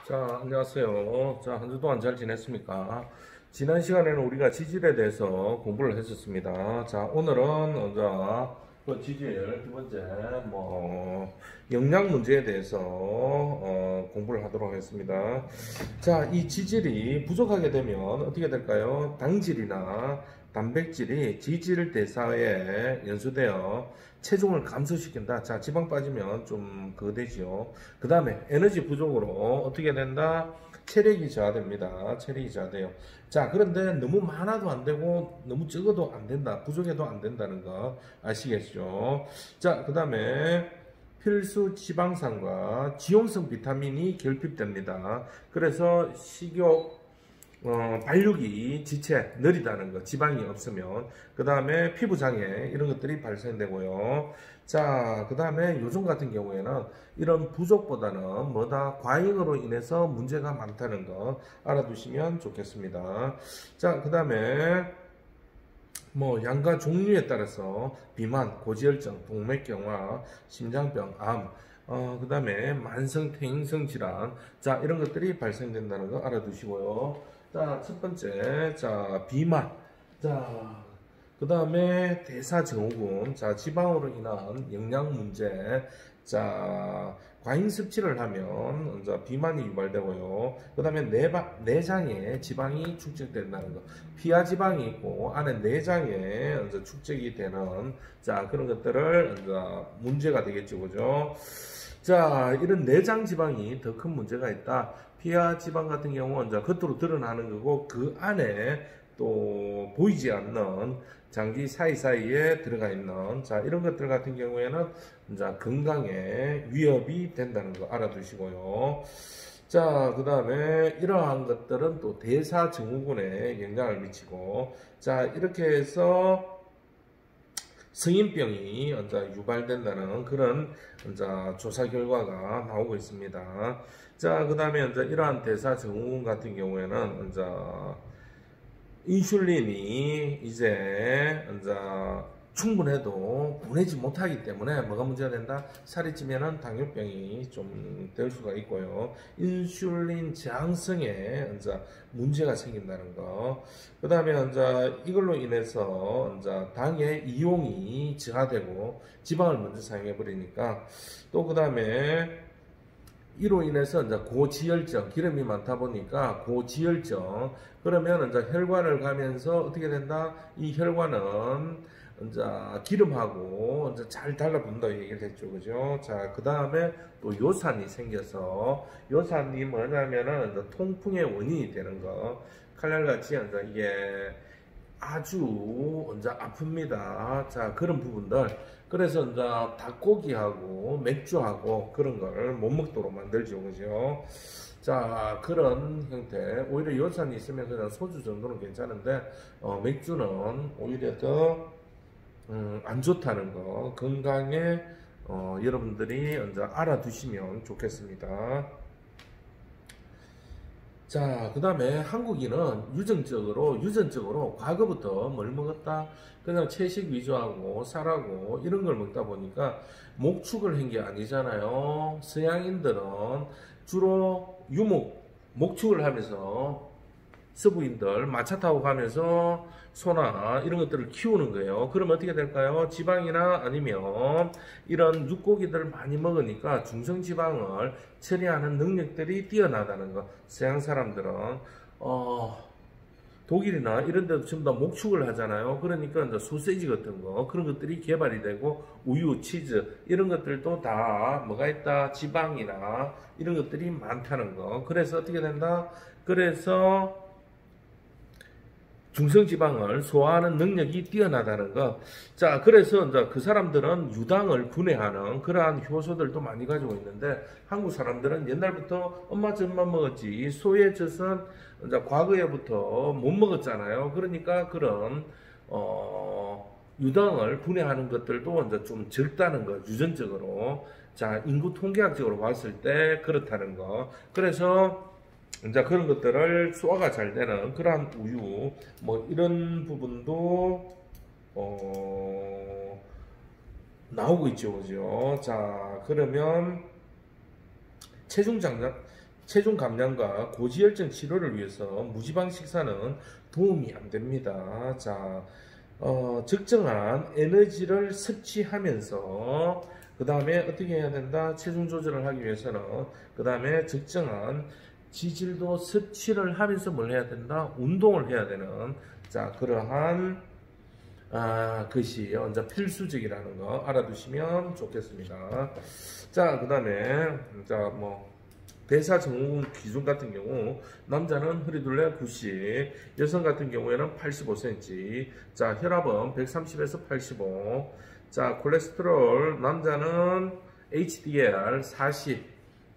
자, 안녕하세요. 자, 한 주 동안 잘 지냈습니까? 지난 시간에는 우리가 지질에 대해서 공부를 했었습니다. 자, 오늘은, 그 지질 두 번째, 영양 문제에 대해서, 공부를 하도록 하겠습니다. 자, 이 지질이 부족하게 되면 어떻게 될까요? 당질이나 단백질이 지질 대사에 연소되어 체중을 감소시킨다. 자, 지방 빠지면 좀 그거 되지요. 그 다음에 에너지 부족으로 어떻게 된다? 체력이 저하됩니다. 체력이 저하돼요. 자, 그런데 너무 많아도 안 되고 너무 적어도 안 된다. 부족해도 안 된다는 거 아시겠죠? 자, 그 다음에 필수 지방산과 지용성 비타민이 결핍됩니다. 그래서 식욕, 발육이 지체, 느리다는 거, 지방이 없으면. 그 다음에 피부장애, 이런 것들이 발생되고요. 자, 그 다음에 요즘 같은 경우에는 이런 부족보다는 과잉으로 인해서 문제가 많다는 거 알아두시면 좋겠습니다. 자, 그 다음에 양과 종류에 따라서 비만, 고지혈증, 동맥경화, 심장병, 암, 그 다음에 만성 퇴행성 질환, 자, 이런 것들이 발생된다는 거 알아두시고요. 자, 첫 번째, 자, 비만. 자, 그 다음에 대사증후군. 자, 지방으로 인한 영양 문제. 자, 과잉 섭취를 하면 비만이 유발되고요. 그 다음에 내장에 지방이 축적된다는 거. 피하 지방이 있고 안에 내장에 축적이 되는 그런 것들을 문제가 되겠죠, 그죠? 자, 이런 내장 지방이 더 큰 문제가 있다. 피하 지방 같은 경우는 겉으로 드러나는 거고 그 안에 또 보이지 않는 장기 사이사이에 들어가 있는 이런 것들 같은 경우에는 건강에 위협이 된다는 거 알아두시고요. 자, 그 다음에 이러한 것들은 또 대사증후군에 영향을 미치고, 자, 이렇게 해서 성인병이 유발된다는 그런 조사 결과가 나오고 있습니다. 자, 그 다음에 이러한 대사증후군 같은 경우에는 인슐린이 이제 충분해도 보내지 못하기 때문에 뭐가 문제가 된다? 살이 찌면은 당뇨병이 좀 될 수가 있고요. 인슐린 저항성에 문제가 생긴다는 거. 그 다음에 이걸로 인해서 당의 이용이 저하되고 지방을 먼저 사용해 버리니까 또 그 다음에 이로 인해서 고지혈증, 기름이 많다 보니까 고지혈증, 그러면 혈관을 가면서 어떻게 된다? 이 혈관은 기름하고 잘 달라붙는다고 얘기를 했죠, 그죠? 자, 그 다음에 또 요산이 생겨서, 요산이 뭐냐면은 통풍의 원인이 되는 거. 칼날같이 이게 아주 아픕니다. 자, 그런 부분들. 그래서 닭고기하고 맥주하고 그런 걸 못 먹도록 만들죠, 그죠? 자, 그런 형태. 오히려 요산이 있으면 그냥 소주 정도는 괜찮은데, 맥주는 오히려 더 안 좋다는 거. 건강에 여러분들이 알아두시면 좋겠습니다. 자, 그 다음에 한국인은 유전적으로 과거부터 뭘 먹었다? 그냥 채식 위주하고 쌀하고 이런 걸 먹다 보니까 목축을 한 게 아니잖아요. 서양인들은 주로 목축을 하면서 서부인들 마차 타고 가면서 소나 이런 것들을 키우는 거예요. 그럼 어떻게 될까요? 지방이나 아니면 이런 육고기들을 많이 먹으니까 중성지방을 처리하는 능력들이 뛰어나다는 거. 서양 사람들은 독일이나 이런 데도 전부 다 목축을 하잖아요. 그러니까 소세지 같은 거 그런 것들이 개발이 되고 우유, 치즈 이런 것들도 다 뭐가 있다? 지방이나 이런 것들이 많다는 거. 그래서 어떻게 된다? 그래서 중성지방을 소화하는 능력이 뛰어나다는 거. 자, 그래서 그 사람들은 유당을 분해하는 그러한 효소들도 많이 가지고 있는데 한국 사람들은 옛날부터 엄마 젖만 먹었지 소의 젖은 과거에부터 못 먹었잖아요. 그러니까 그런 유당을 분해하는 것들도 좀 적다는 거, 유전적으로. 자, 인구 통계학적으로 봤을 때 그렇다는 거. 그래서 그런 것들을 소화가 잘 되는 그러한 우유, 이런 부분도, 나오고 있죠, 그죠? 자, 그러면, 체중 감량과 고지혈증 치료를 위해서 무지방 식사는 도움이 안 됩니다. 자, 적정한 에너지를 섭취하면서 그 다음에 어떻게 해야 된다? 체중 조절을 하기 위해서는 그 다음에 적정한 지질도 섭취를 하면서 뭘 해야 된다? 운동을 해야 되는 자 그러한 것이 이제 필수적이라는 거 알아두시면 좋겠습니다. 자, 그 다음에 자 뭐 대사 증후군 기준 같은 경우 남자는 허리둘레 90, 여성 같은 경우에는 85cm. 자, 혈압은 130에서 85. 자, 콜레스테롤 남자는 HDL 40.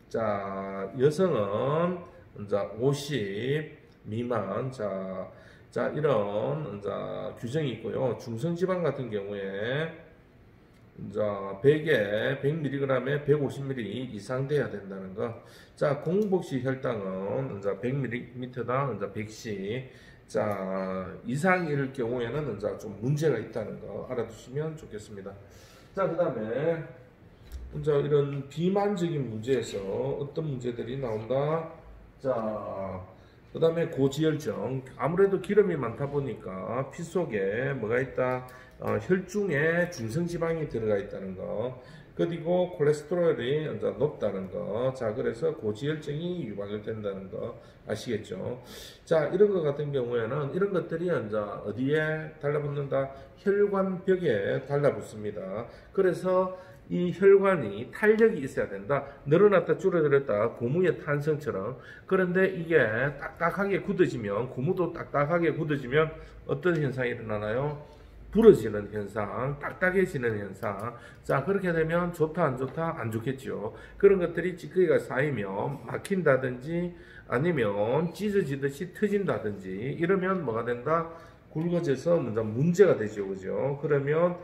자, 여성은 이제 50 미만. 자, 이런 이제 규정이 있고요. 중성지방 같은 경우에 이제 100에 100mg에 150ml 이상 돼야 된다는 거. 자, 공복시 혈당은 이제 100ml당 이제 100씩. 자, 이상일 경우에는 이제 좀 문제가 있다는 거 알아두시면 좋겠습니다. 자, 그 다음에 이제 이런 비만적인 문제에서 어떤 문제들이 나온다. 자, 그 다음에 고지혈증. 아무래도 기름이 많다 보니까 피 속에 뭐가 있다? 혈중에 중성지방이 들어가 있다는 거. 그리고 콜레스테롤이 이제 높다는 거. 자, 그래서 고지혈증이 유발이 된다는 거 아시겠죠? 자, 이런 것 같은 경우에는 이런 것들이 이제 어디에 달라붙는다? 혈관벽에 달라붙습니다. 그래서 이 혈관이 탄력이 있어야 된다. 늘어났다 줄어들었다 고무의 탄성처럼. 그런데 이게 딱딱하게 굳어지면, 고무도 딱딱하게 굳어지면 어떤 현상이 일어나나요? 부러지는 현상, 딱딱해지는 현상. 자, 그렇게 되면 좋다 안 좋다? 안 좋겠죠. 그런 것들이 찌꺼기가 쌓이면 막힌다든지 아니면 찢어지듯이 터진다든지 이러면 뭐가 된다? 굵어져서 문제가 되죠. 그죠? 그러면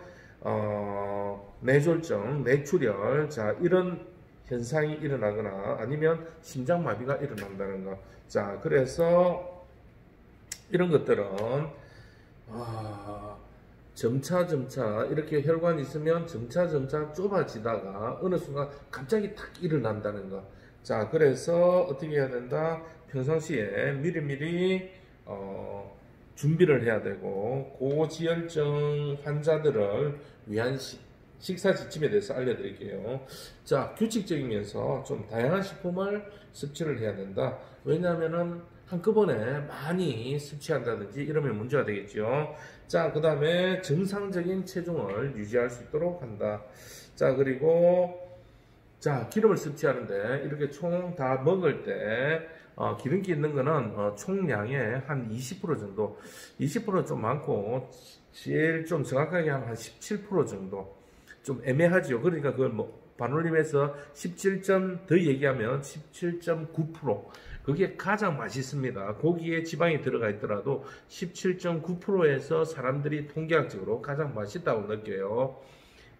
뇌졸중, 뇌출혈, 자, 이런 현상이 일어나거나 아니면 심장마비가 일어난다는 거. 자, 그래서 이런 것들은 점차 이렇게 혈관이 있으면 점차 좁아지다가 어느 순간 갑자기 탁 일어난다는 거. 자, 그래서 어떻게 해야 된다? 평상시에 미리미리 준비를 해야 되고, 고지혈증 환자들을 위한 식사 지침에 대해서 알려드릴게요. 자, 규칙적이면서 좀 다양한 식품을 섭취를 해야 된다. 왜냐하면은 한꺼번에 많이 섭취한다든지 이러면 문제가 되겠죠. 자, 그 다음에 정상적인 체중을 유지할 수 있도록 한다. 자, 그리고 자, 기름을 섭취하는데 이렇게 총 다 먹을 때 기름기 있는 거는 총량의 한 20% 정도, 20%는 좀 많고 제일 좀 정확하게 한 17% 정도. 좀 애매하죠. 그러니까 그걸 뭐 반올림해서 17점 더 얘기하면 17.9%. 그게 가장 맛있습니다. 고기에 지방이 들어가 있더라도 17.9%에서 사람들이 통계학적으로 가장 맛있다고 느껴요.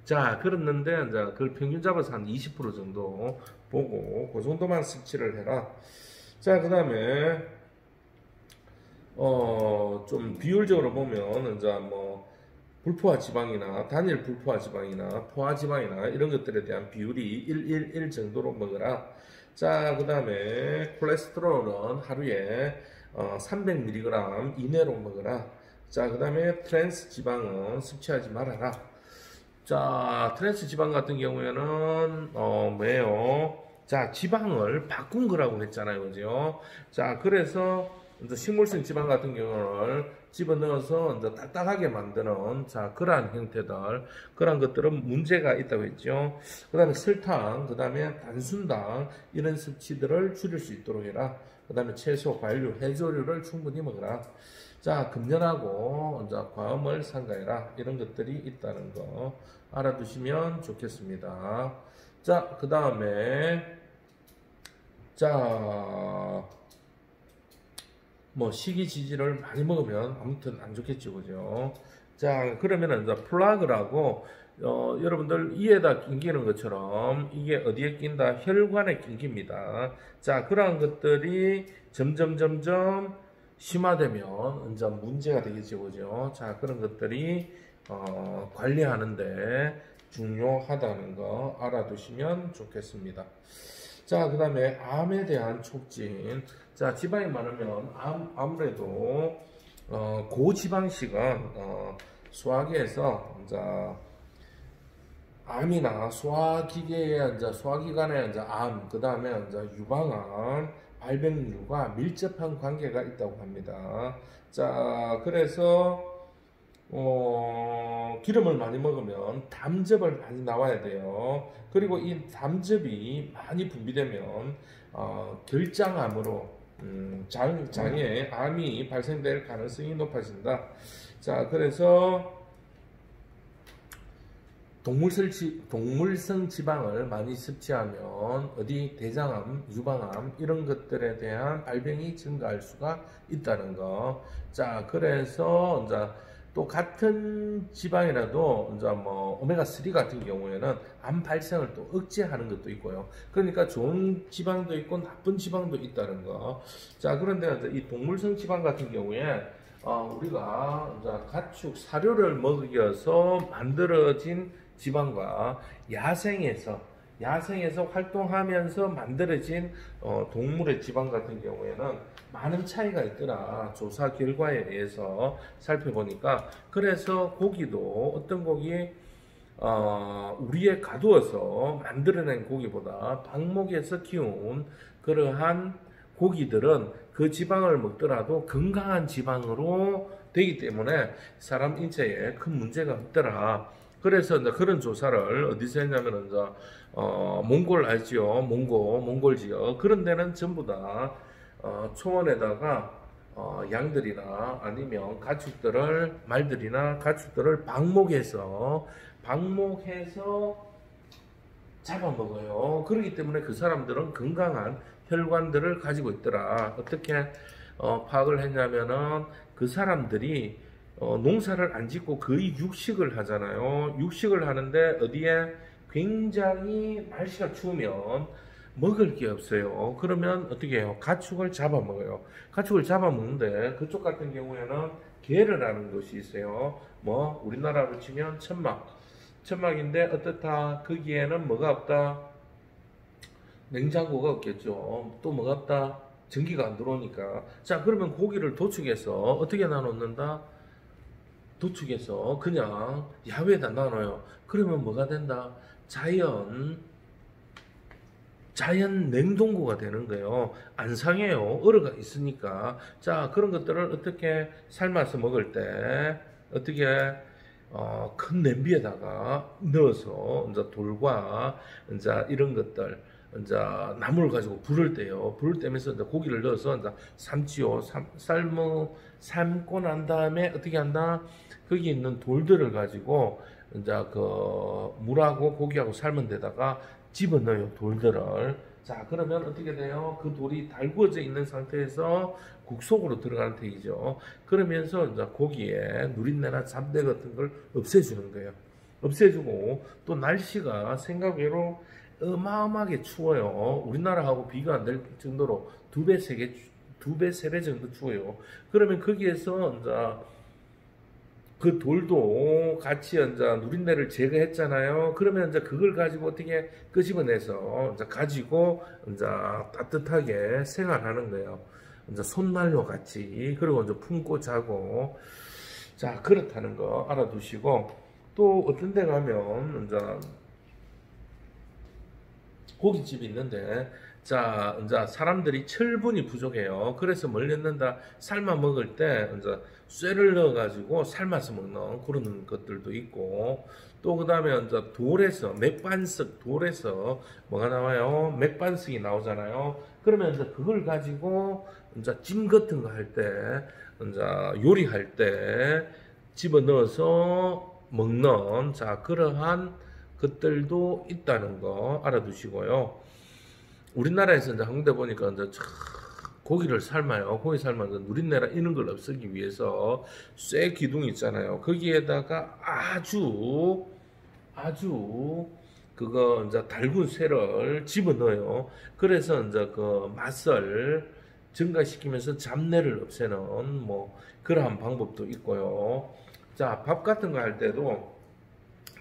자, 그랬는데 이제 그걸 평균 잡아서 한 20% 정도 보고 그 정도만 섭취를 해라. 자, 그 다음에 좀 비율적으로 보면 이제 뭐 불포화 지방이나 단일 불포화 지방이나 포화 지방이나 이런 것들에 대한 비율이 1:1 정도로 먹어라. 자, 그 다음에 콜레스테롤은 하루에 300mg 이내로 먹어라. 자, 그 다음에 트랜스 지방은 섭취하지 말아라. 자, 트랜스 지방 같은 경우에는 뭐예요? 자, 지방을 바꾼 거라고 했잖아요, 그죠? 자, 그래서 이제 식물성 지방 같은 경우를 집어넣어서 이제 딱딱하게 만드는 자 그러한 형태들, 그러한 것들은 문제가 있다고 했죠. 그 다음에 설탕, 그 다음에 단순당 이런 섭취들을 줄일 수 있도록 해라. 그 다음에 채소, 과일류, 해조류를 충분히 먹어라. 자, 금연하고 이제 과음을 삼가해라. 이런 것들이 있다는 거 알아두시면 좋겠습니다. 자, 그 다음에 자, 뭐 식이 지질을 많이 먹으면 아무튼 안 좋겠죠, 그죠? 자, 그러면은 이제 플라그라고 여러분들 이에다 낑기는 것처럼 이게 어디에 낀다? 혈관에 낑깁니다. 자, 그러한 것들이 점점 심화되면 이제 문제가 되겠죠, 그죠? 자, 그런 것들이 관리하는데 중요하다는 거 알아두시면 좋겠습니다. 자, 그 다음에 암에 대한 촉진. 자, 지방이 많으면 아무래도 고지방식은 소화기에서 이제 암이나 소화기계에 이제 소화기관에 이제 암, 그 다음에 이제 유방암 발병률과 밀접한 관계가 있다고 합니다. 자, 그래서 기름을 많이 먹으면 담즙을 많이 나와야 돼요. 그리고 이 담즙이 많이 분비되면 결장암으로 장에 암이 발생될 가능성이 높아진다. 자, 그래서 동물성 지방을 많이 섭취하면 어디 대장암, 유방암 이런 것들에 대한 발병이 증가할 수가 있다는 거. 자, 그래서 이제 또 같은 지방이라도 이제 뭐 오메가3 같은 경우에는 암 발생을 또 억제하는 것도 있고요. 그러니까 좋은 지방도 있고 나쁜 지방도 있다는 거. 자, 그런데 이제 이 동물성 지방 같은 경우에 우리가 이제 가축 사료를 먹여서 만들어진 지방과 야생에서 활동하면서 만들어진 동물의 지방 같은 경우에는 많은 차이가 있더라. 조사 결과에 의해서 살펴보니까. 그래서 고기도 어떤 고기 우리에 가두어서 만들어낸 고기보다 방목에서 키운 그러한 고기들은 그 지방을 먹더라도 건강한 지방으로 되기 때문에 사람 인체에 큰 문제가 없더라. 그래서 이제 그런 조사를 어디서 했냐면 이제 몽골 알지요? 몽골 지역 그런 데는 전부 다 초원에다가 양들이나 아니면 말들이나 가축들을 방목해서 잡아먹어요. 그렇기 때문에 그 사람들은 건강한 혈관들을 가지고 있더라. 어떻게 파악을 했냐면은 그 사람들이 농사를 안 짓고 거의 육식을 하잖아요. 육식을 하는데 어디에 굉장히 날씨가 추우면 먹을 게 없어요. 그러면 어떻게 해요? 가축을 잡아먹어요. 가축을 잡아먹는데 그쪽 같은 경우에는 개를 하는 것이 있어요. 뭐 우리나라로 치면 천막인데 어떻다? 거기에는 뭐가 없다? 냉장고가 없겠죠. 또 뭐가 없다? 전기가 안 들어오니까. 자, 그러면 고기를 도축해서 어떻게 나눠놓는다? 도축해서 그냥 야외에다 나눠요. 그러면 뭐가 된다? 자연 냉동고가 되는 거예요. 안 상해요. 얼어가 있으니까. 자, 그런 것들을 어떻게 삶아서 먹을 때 어떻게 큰 냄비에다가 넣어서 이제 돌과 이제 이런 것들 이제 나무를 가지고 불을 떼요. 불을 떼면서 이제 고기를 넣어서 이제 삶지요. 삶고 난 다음에 어떻게 한다? 거기 있는 돌들을 가지고 이제 그 물하고 고기하고 삶은 데다가 집어넣어요. 돌들을. 자, 그러면 어떻게 돼요? 그 돌이 달구어져 있는 상태에서 국속으로 들어가는 택이죠. 그러면서 이제 고기에 누린내나 잡내 같은 걸 없애주는 거예요. 없애주고 또 날씨가 생각외로 어마어마하게 추워요. 우리나라하고 비가 안 될 정도로 두 배, 세 배 정도 추워요. 그러면 거기에서 이제 그 돌도 같이 이제 누린내를 제거했잖아요. 그러면 이제 그걸 가지고 어떻게 끄집어내서 이제 가지고 이제 따뜻하게 생활하는 거예요. 이제 손난로 같이. 그리고 이제 품고 자고. 자, 그렇다는 거 알아두시고 또 어떤 데 가면 이제 고깃집이 있는데 자, 이제 사람들이 철분이 부족해요. 그래서 뭘 넣는다? 삶아 먹을 때 이제 쇠를 넣어가지고 삶아서 먹는 그런 것들도 있고 또 그 다음에 이제 돌에서 뭐가 나와요? 맥반석이 나오잖아요. 그러면 이제 그걸 가지고 이제 찜 같은 거 할 때 이제 요리할 때 집어 넣어서 먹는 자 그러한 것들도 있다는 거 알아두시고요. 우리나라에서 이제 한군데 보니까 이제 고기를 삶아요. 고기 삶아서 누린내나 이런 걸 없애기 위해서 쇠 기둥 있잖아요. 거기에다가 아주 그거 이제 달군 쇠를 집어 넣어요. 그래서 이제 그 맛을 증가시키면서 잡내를 없애는 뭐 그러한 방법도 있고요. 자, 밥 같은 거 할 때도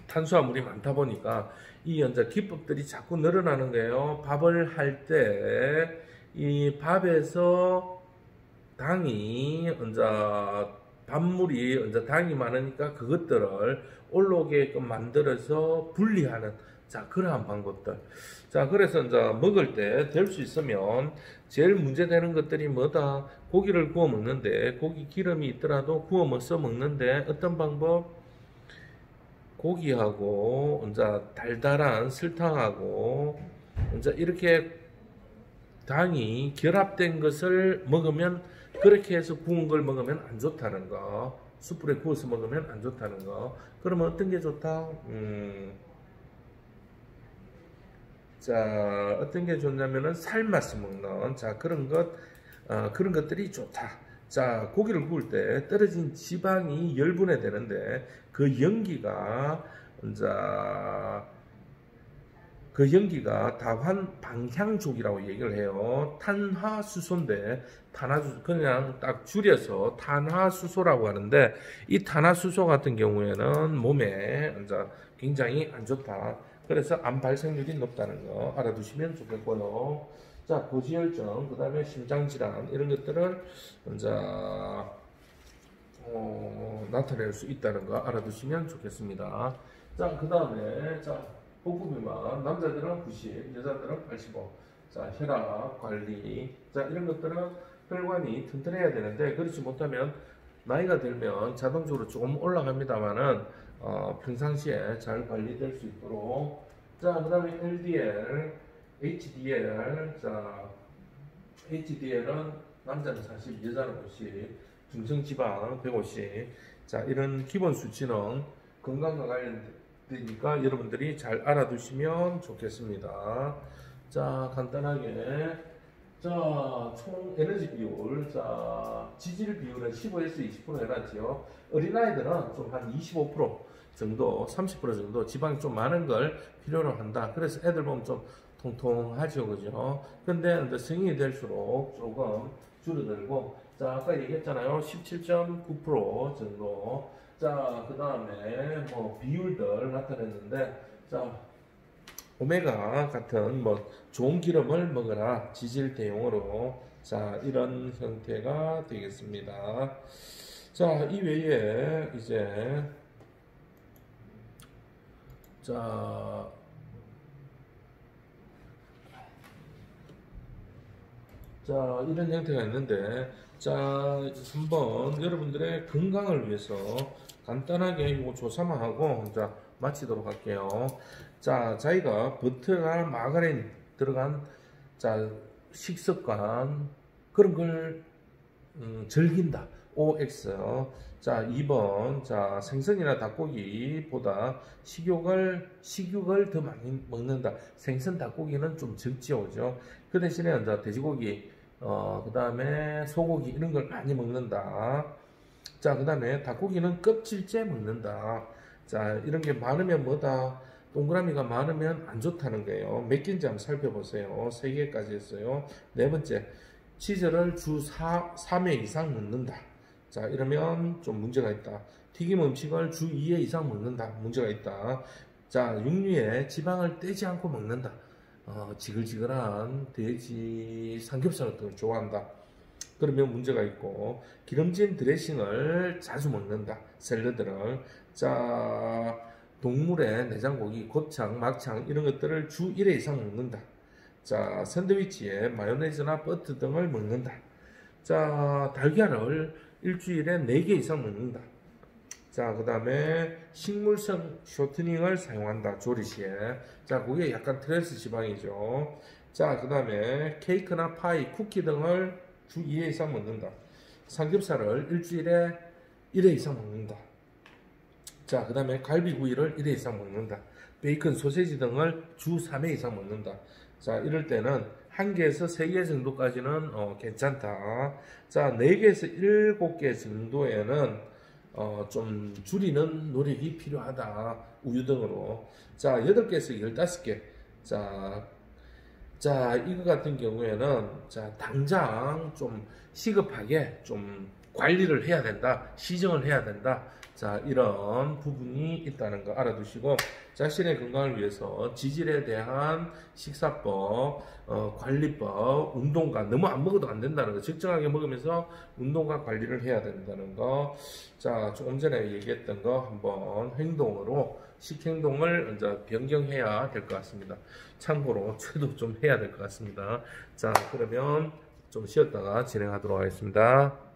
탄수화물이 많다 보니까 이 이제 기법들이 자꾸 늘어나는 거예요. 밥을 할 때 이 밥에서 당이 이제 밥물이 이제 당이 많으니까 그것들을 올라오게끔 만들어서 분리하는 자 그러한 방법들. 자 그래서 이제 먹을 때 될 수 있으면 제일 문제되는 것들이 뭐다? 고기를 구워 먹는데 고기 기름이 있더라도 구워 먹는데 어떤 방법? 고기하고 이제 달달한 설탕하고 이제 이렇게 당이 결합된 것을 먹으면 그렇게 해서 구운 걸 먹으면 안 좋다는 거. 숯불에 구워서 먹으면 안 좋다는 거. 그러면 어떤 게 좋다? 자, 어떤 게 좋냐면은 삶아서 먹는 자 그런 그런 것들이 좋다. 자, 고기를 구울 때 떨어진 지방이 열분해 되는데 그 연기가 이제 그 연기가 다환 방향족이라고 얘기를 해요. 탄화수소인데 그냥 딱 줄여서 탄화수소라고 하는데 이 탄화수소 같은 경우에는 몸에 이제 굉장히 안 좋다. 그래서 암 발생률이 높다는 거 알아두시면 좋겠고요. 자, 고지혈증, 그 다음에 심장질환 이런 것들을 이제 나타낼 수 있다는 거 알아두시면 좋겠습니다. 자, 그 다음에 복부 비만, 남자들은 90, 여자들은 85. 자, 혈압 관리, 자 이런 것들은 혈관이 튼튼해야 되는데 그렇지 못하면 나이가 들면 자동적으로 조금 올라갑니다만은 평상시에 잘 관리될 수 있도록. 자, 그 다음에 LDL, HDL. 자, HDL은 남자는 40, 여자는 50, 중성지방 150. 자, 이런 기본 수치는 건강과 관련되니까 여러분들이 잘 알아두시면 좋겠습니다. 자, 간단하게. 자, 총 에너지 비율. 자, 지질 비율은 15에서 20% 해놨지요. 어린아이들은 좀 한 25% 정도, 30% 정도 지방이 좀 많은 걸 필요로 한다. 그래서 애들 보면 좀 통통하죠, 그죠? 근데 이제 성인이 될수록 조금 줄어들고, 자, 아까 얘기했잖아요. 17.9% 정도. 자, 그 다음에 뭐 비율들 나타냈는데, 자, 오메가 같은 뭐 좋은 기름을 먹어라. 지질 대용으로. 자, 이런 형태가 되겠습니다. 자, 이 외에 이제 자, 이런 형태가 있는데, 자, 한번 여러분들의 건강을 위해서 간단하게 이거 조사만 하고, 자, 마치도록 할게요. 자, 자기가 버터나 마가린 들어간, 자, 식습관, 그런 걸, 즐긴다. OX. 자, 2번. 자, 생선이나 닭고기보다 식육을 더 많이 먹는다. 생선, 닭고기는 좀 적지요, 그죠? 그 대신에 이제 돼지고기, 그 다음에 소고기 이런 걸 많이 먹는다. 자, 그 다음에 닭고기는 껍질째 먹는다. 자, 이런 게 많으면 뭐다? 동그라미가 많으면 안 좋다는 거예요. 몇 개인지 한번 살펴보세요. 3개까지 했어요. 네 번째, 치즈를 주 3회 이상 먹는다. 자, 이러면 좀 문제가 있다. 튀김 음식을 주 2회 이상 먹는다. 문제가 있다. 자, 육류에 지방을 떼지 않고 먹는다. 지글지글한 돼지 삼겹살 같은 걸 좋아한다. 그러면 문제가 있고, 기름진 드레싱을 자주 먹는다. 샐러드를. 자, 동물의 내장고기, 곱창, 막창 이런 것들을 주 1회 이상 먹는다. 자, 샌드위치에 마요네즈나 버터 등을 먹는다. 자, 달걀을 일주일에 4개 이상 먹는다. 자, 그 다음에 식물성 쇼트닝을 사용한다. 조리 시에. 자, 그게 약간 트랜스 지방이죠. 자, 그 다음에 케이크나 파이, 쿠키 등을 주 2회 이상 먹는다. 삼겹살을 일주일에 1회 이상 먹는다. 자, 그 다음에 갈비구이를 1회 이상 먹는다. 베이컨, 소세지 등을 주 3회 이상 먹는다. 자, 이럴 때는 1개에서 3개 정도까지는 괜찮다. 자, 4개에서 7개 정도에는 좀 줄이는 노력이 필요하다. 우유 등으로. 자, 8개에서 15개. 자, 이거 같은 경우에는 자, 당장 좀 시급하게 좀 관리를 해야 된다. 시정을 해야 된다. 자, 이런 부분이 있다는 거 알아두시고 자신의 건강을 위해서 지질에 대한 식사법, 관리법, 운동과 너무 안 먹어도 안 된다는 거, 적정하게 먹으면서 운동과 관리를 해야 된다는 거. 자, 조금 전에 얘기했던 거 한번 행동으로 식행동을 이제 변경해야 될 것 같습니다. 참고로 저도 좀 해야 될 것 같습니다. 자, 그러면 좀 쉬었다가 진행하도록 하겠습니다.